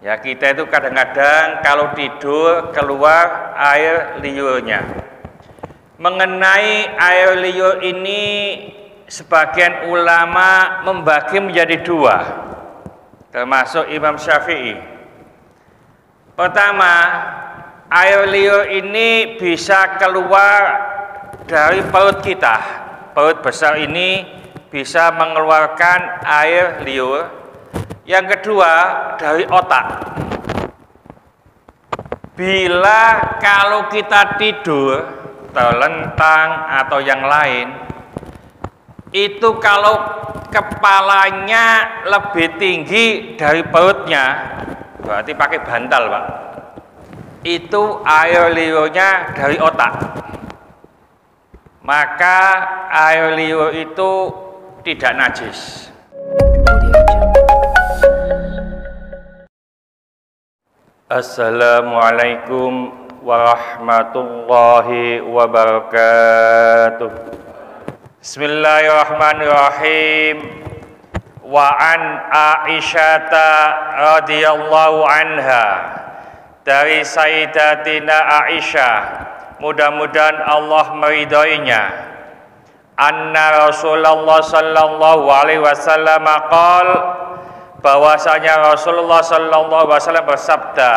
Ya, kita itu kadang-kadang kalau tidur keluar air liurnya. Mengenai air liur ini, sebagian ulama membagi menjadi dua, termasuk Imam Syafi'i. Pertama, air liur ini bisa keluar dari perut kita. Perut besar ini bisa mengeluarkan air liur. Yang kedua, dari otak. Bila kalau kita tidur, terlentang atau yang lain, itu kalau kepalanya lebih tinggi dari perutnya, berarti pakai bantal, Pak. Itu air liurnya dari otak. Maka air liur itu tidak najis. Assalamualaikum warahmatullahi wabarakatuh. Bismillahirrahmanirrahim. Wa an Aisyata radhiyallahu anha, dari Sayyidatina Aisyah, mudah-mudahan Allah meridhoinya, anna Rasulullah sallallahu alaihi wasallam qala, bahwasanya Rasulullah sallallahu alaihi wasallam bersabda,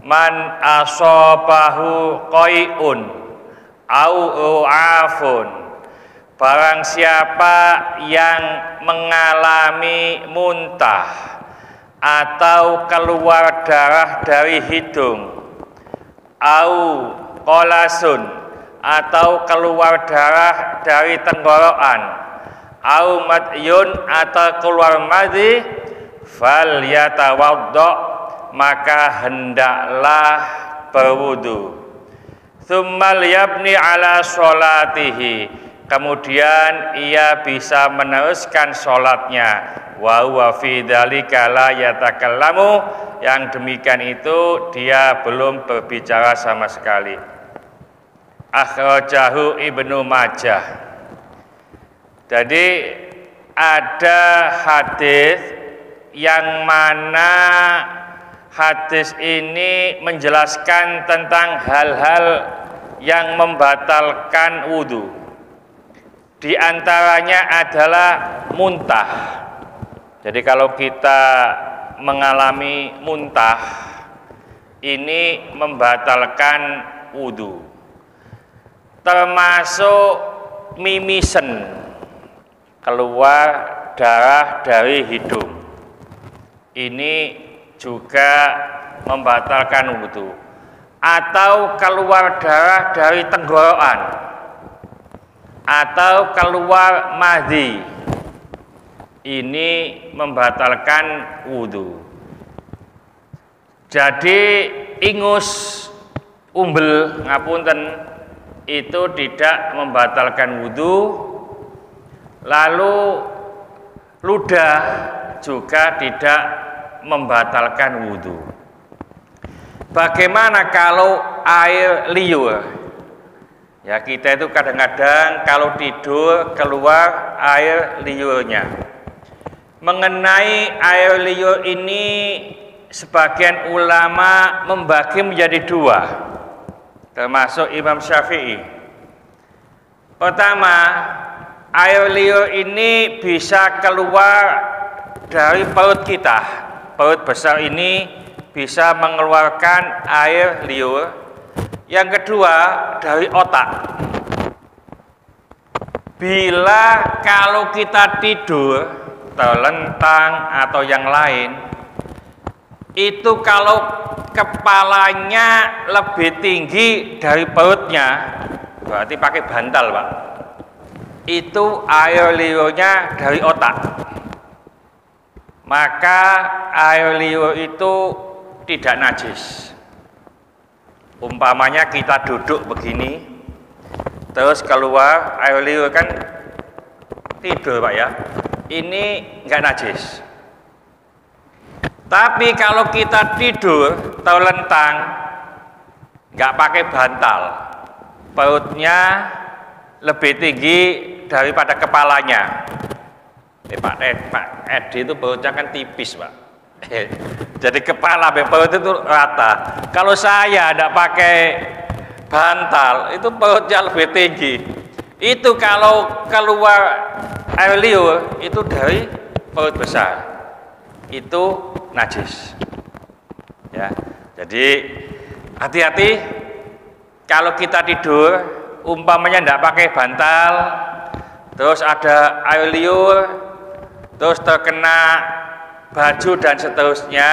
man asabahu qai'un au ru'afun, barang siapa yang mengalami muntah atau keluar darah dari hidung, au qolasun, atau keluar darah dari tenggorokan, au madyun, atau keluar madhi, fal yatawaddo, maka hendaklah berwudu. Tsummal yabni ala sholatihi, kemudian ia bisa meneruskan sholatnya. Wa huwa fi dzalika la yatakallamu, yang demikian itu dia belum berbicara sama sekali. Akhrajahu Ibnu Majah. Jadi ada hadis yang mana hadis ini menjelaskan tentang hal-hal yang membatalkan wudu. Di antaranya adalah muntah. Jadi kalau kita mengalami muntah, ini membatalkan wudu. Termasuk mimisen, keluar darah dari hidung, ini juga membatalkan wudu. Atau keluar darah dari tenggorokan, atau keluar madhi, ini membatalkan wudu. Jadi ingus, umbel, ngapunten, itu tidak membatalkan wudu. Lalu ludah juga tidak membatalkan wudu. Bagaimana kalau air liur? Ya, kita itu kadang-kadang kalau tidur keluar air liurnya. Mengenai air liur ini, sebagian ulama membagi menjadi dua, termasuk Imam Syafi'i. Pertama, air liur ini bisa keluar dari perut kita. Perut besar ini bisa mengeluarkan air liur. Yang kedua, dari otak. Bila kalau kita tidur, terlentang atau yang lain, itu kalau kepalanya lebih tinggi dari perutnya, berarti pakai bantal, Pak. Itu air liurnya dari otak. Maka air liur itu tidak najis. Umpamanya kita duduk begini, terus keluar air liur, kan tidur, Pak, ya. Ini enggak najis. Tapi kalau kita tidur terlentang, enggak pakai bantal, perutnya lebih tinggi daripada kepalanya. Pak Edi itu perutnya kan tipis, Pak. Jadi kepala perut itu rata. Kalau saya tidak pakai bantal, itu perutnya lebih tinggi. Itu kalau keluar air liur itu dari perut besar, itu najis. Ya, jadi hati-hati kalau kita tidur, umpamanya tidak pakai bantal, terus ada air liur, terus terkena baju dan seterusnya,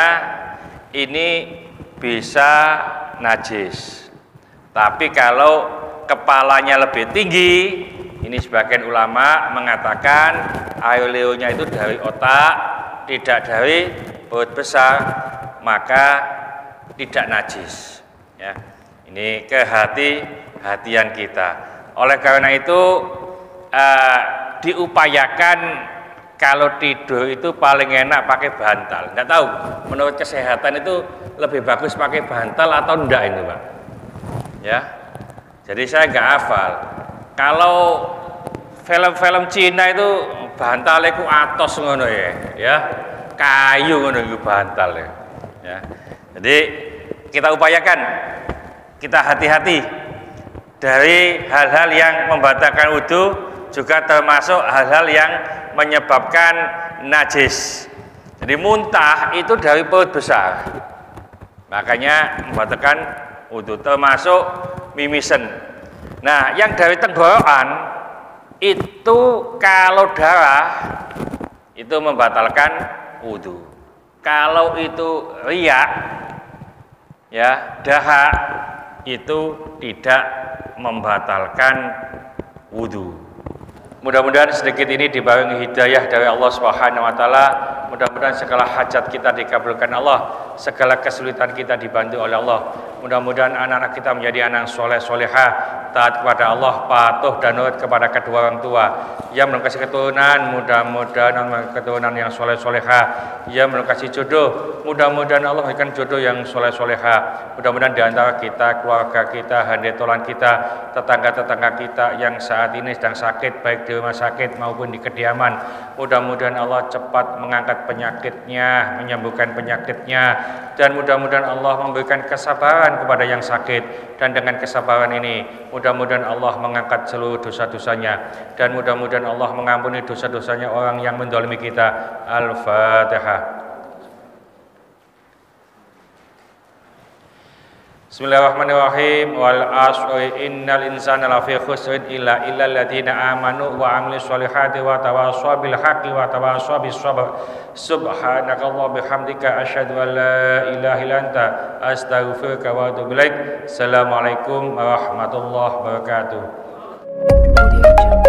ini bisa najis. Tapi kalau kepalanya lebih tinggi, ini sebagian ulama mengatakan air liurnya itu dari otak, tidak dari perut besar, maka tidak najis. Ya, ini kehati-hatian kita. Oleh karena itu diupayakan kalau tidur itu paling enak pakai bantal. Nggak tahu, menurut kesehatan itu lebih bagus pakai bantal atau enggak itu, Pak? Ya, jadi saya nggak hafal. Kalau film-film Cina itu bantalnya ku atos ngono ya, kayu ngono itu bantal ya. Jadi kita upayakan, kita hati-hati dari hal-hal yang membatalkan wudu, juga termasuk hal-hal yang menyebabkan najis. Jadi muntah itu dari perut besar, makanya membatalkan wudu, termasuk mimisen. Nah, yang dari tenggorokan itu kalau darah itu membatalkan wudu. Kalau itu riak, ya, dahak, itu tidak membatalkan wudu. Mudah-mudahan sedikit ini dibarengi hidayah dari Allah Subhanahu wa taala. Mudah-mudahan segala hajat kita dikabulkan Allah, segala kesulitan kita dibantu oleh Allah. Mudah-mudahan anak-anak kita menjadi anak soleh solehah, taat kepada Allah, patuh dan nurut kepada kedua orang tua. Yang belum kasih keturunan, mudah-mudahan keturunan yang soleh solehah. Yang belum kasih jodoh, mudah-mudahan Allah berikan jodoh yang soleh solehah. Mudah-mudahan di antara kita, keluarga kita, handetolan kita, tetangga-tetangga kita yang saat ini sedang sakit, baik di rumah sakit maupun di kediaman, mudah-mudahan Allah cepat mengangkat penyakitnya, menyembuhkan penyakitnya, dan mudah-mudahan Allah memberikan kesabaran kepada yang sakit, dan dengan kesabaran ini mudah-mudahan Allah mengangkat seluruh dosa-dosanya, dan mudah-mudahan Allah mengampuni dosa-dosanya orang yang menzalimi kita. Al-Fatihah. Bismillahirrahmanirrahim. Wal asri innal insana lafi khusrin illa alladziina aamanu wa 'amilus sholihati wa tawassaw bil haqqi wa tawassaw bis sabr. Subhanakallahumma bihamdika asyhadu an la ilaha illa anta astaghfiruka wa atubu ilaik. Assalamualaikum warahmatullahi wabarakatuh.